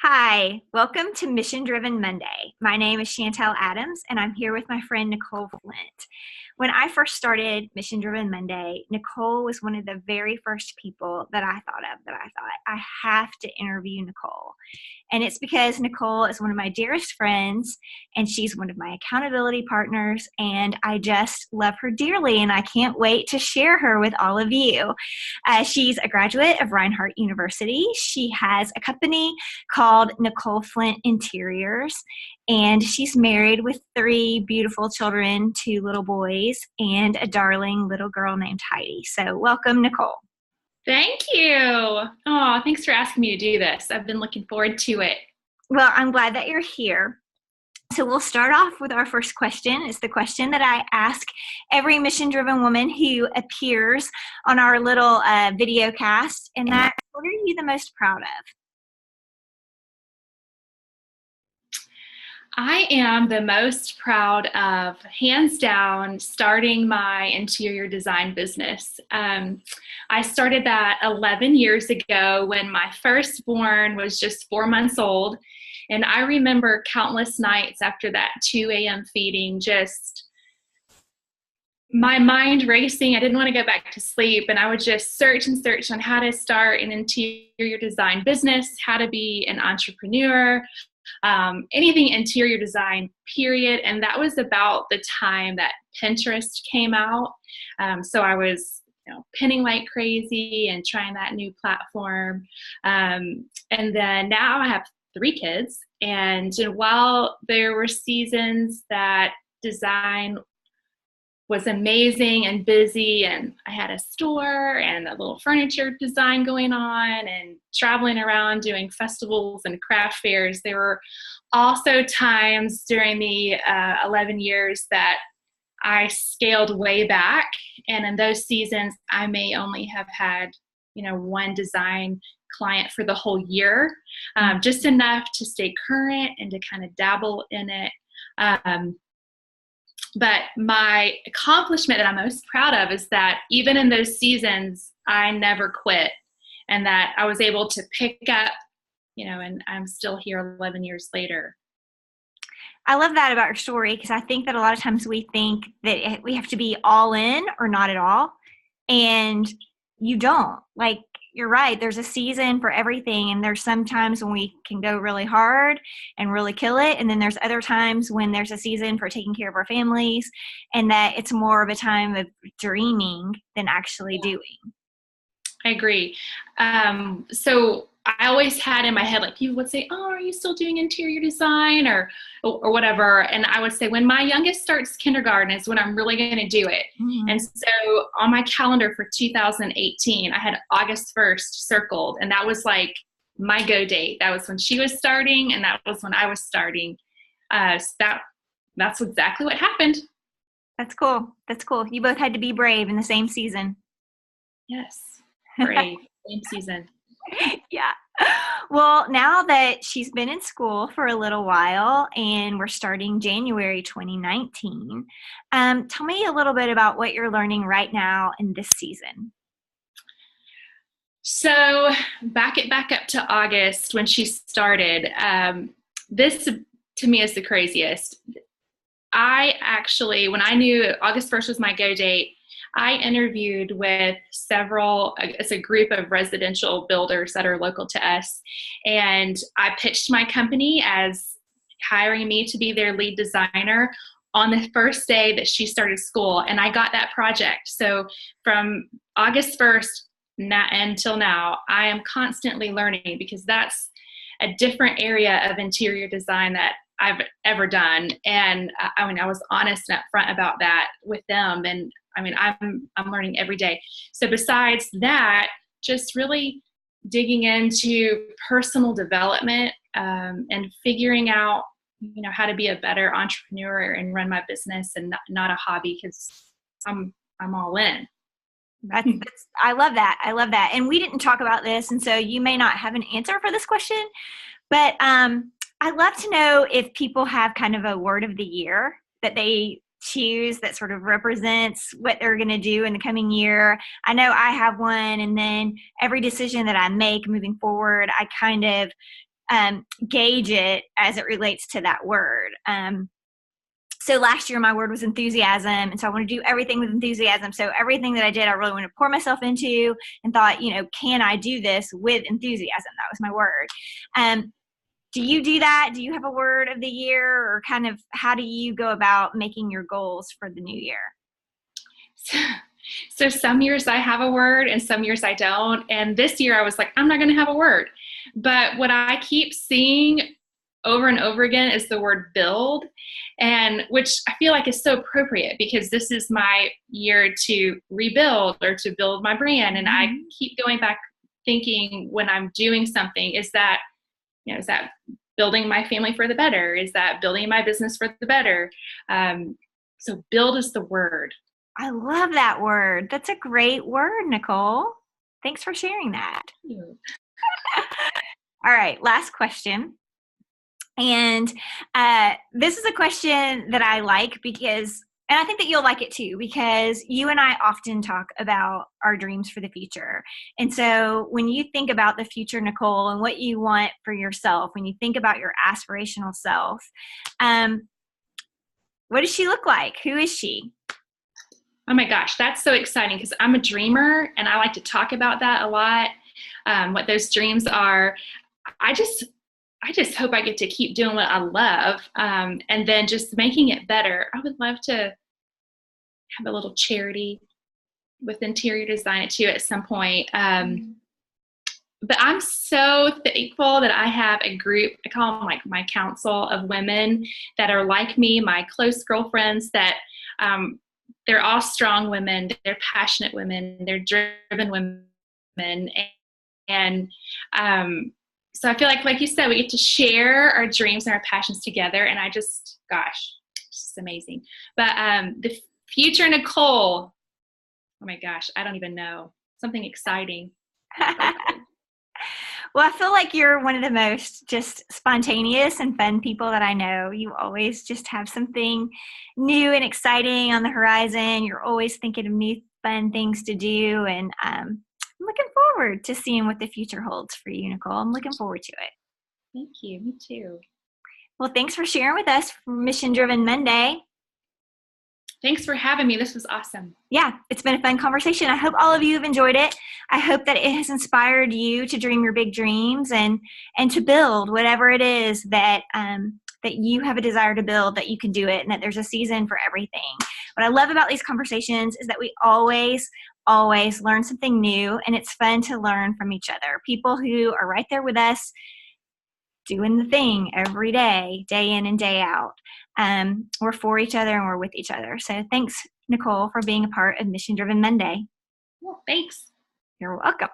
Hi, welcome to Mission Driven Monday. My name is Chantel Adams, and I'm here with my friend Nicole Flint. When I first started Mission Driven Monday, Nicole was one of the very first people that I thought of that I thought, I have to interview Nicole. And it's because Nicole is one of my dearest friends, and she's one of my accountability partners, and I just love her dearly, and I can't wait to share her with all of you. She's a graduate of Reinhardt University. She has a company called Nicole Flint Interiors, and she's married with three beautiful children, two little boys, and a darling little girl named Heidi. So welcome, Nicole. Thank you. Oh, thanks for asking me to do this. I've been looking forward to it. Well, I'm glad that you're here. So we'll start off with our first question. It's the question that I ask every mission-driven woman who appears on our little video cast, and that's, what are you the most proud of? I am the most proud of, hands down, starting my interior design business. I started that 11 years ago when my firstborn was just 4 months old. And I remember countless nights after that 2 a.m. feeding, just my mind racing. I didn't want to go back to sleep. And I would just search and search on how to start an interior design business, how to be an entrepreneur, anything interior design, period. And that was about the time that Pinterest came out. So I was pinning like crazy and trying that new platform. And then now I have 3 kids. And while there were seasons that design was amazing and busy, and I had a store and a little furniture design going on and traveling around doing festivals and craft fairs, there were also times during the 11 years that I scaled way back. And in those seasons, I may only have had, one design client for the whole year, just enough to stay current and to kind of dabble in it. But my accomplishment that I'm most proud of is that even in those seasons, I never quit, and that I was able to pick up, and I'm still here 11 years later. I love that about your story, because I think that a lot of times we think that we have to be all in or not at all. And you don't. Like, you're right. There's a season for everything. And there's some times when we can go really hard and really kill it. And then there's other times when there's a season for taking care of our families, and that it's more of a time of dreaming than actually doing. I agree. So I always had in my head, like, people would say, "Oh, are you still doing interior design or whatever?" And I would say, when my youngest starts kindergarten is when I'm really going to do it. Mm-hmm. And so on my calendar for 2018, I had August 1st circled, and that was like my go date. That was when she was starting, and that was when I was starting. So that's exactly what happened. That's cool. That's cool. You both had to be brave in the same season. Yes. Brave. Same season. Yeah. Well, now that she's been in school for a little while and we're starting January 2019, tell me a little bit about what you're learning right now in this season. So back up to August when she started. This to me is the craziest. I actually, when I knew August 1st was my go date, I interviewed with it's a group of residential builders that are local to us. And I pitched my company as hiring me to be their lead designer on the first day that she started school. And I got that project. So from August 1st until now, I am constantly learning, because that's a different area of interior design that I've ever done. And I was honest and upfront about that with them. And I'm learning every day. So besides that, just really digging into personal development and figuring out, how to be a better entrepreneur and run my business and not a hobby, because I'm all in. I love that. I love that. And we didn't talk about this, and so you may not have an answer for this question, but I'd love to know if people have kind of a word of the year that they choose that sort of represents what they're going to do in the coming year. I know I have one, and then every decision that I make moving forward, I kind of gauge it as it relates to that word. So last year my word was enthusiasm, and so I want to do everything with enthusiasm. So everything that I did, I really want to pour myself into, and thought, can I do this with enthusiasm? That was my word. Do you do that? Do you have a word of the year, or kind of how do you go about making your goals for the new year? So some years I have a word and some years I don't. And this year I was like, I'm not going to have a word. But what I keep seeing over and over again is the word build, and which I feel like is so appropriate because this is my year to rebuild or to build my brand. And I keep going back thinking when I'm doing something, is that building my family for the better? Is that building my business for the better? So build is the word. I love that word. That's a great word, Nicole. Thanks for sharing that. Thank you. All right, last question. And this is a question that I like because, and I think that you'll like it too, because you and I often talk about our dreams for the future. And so when you think about the future, Nicole, and what you want for yourself, when you think about your aspirational self, what does she look like? Who is she? Oh my gosh, that's so exciting because I'm a dreamer and I like to talk about that a lot, what those dreams are. I just hope I get to keep doing what I love, and then just making it better. I would love to have a little charity with interior design too at some point. But I'm so thankful that I have a group, I call them like my council of women that are like me, my close girlfriends that they're all strong women, they're passionate women, they're driven women. And so I feel like you said, we get to share our dreams and our passions together. And I just, gosh, it's just amazing. But the future Nicole, oh my gosh, I don't even know. Something exciting. Well, I feel like you're one of the most just spontaneous and fun people that I know. You always just have something new and exciting on the horizon. You're always thinking of new fun things to do. And I'm looking forward to seeing what the future holds for you, Nicole. I'm looking forward to it. Thank you. Me too. Well, thanks for sharing with us for Mission Driven Monday. Thanks for having me. This was awesome. Yeah, it's been a fun conversation. I hope all of you have enjoyed it. I hope that it has inspired you to dream your big dreams and to build whatever it is that that you have a desire to build, that you can do it, and that there's a season for everything. What I love about these conversations is that we always learn something new, and it's fun to learn from each other. People who are right there with us doing the thing every day, day in and day out. We're for each other and we're with each other. So thanks, Nicole, for being a part of Mission Driven Monday. Well, thanks. You're welcome.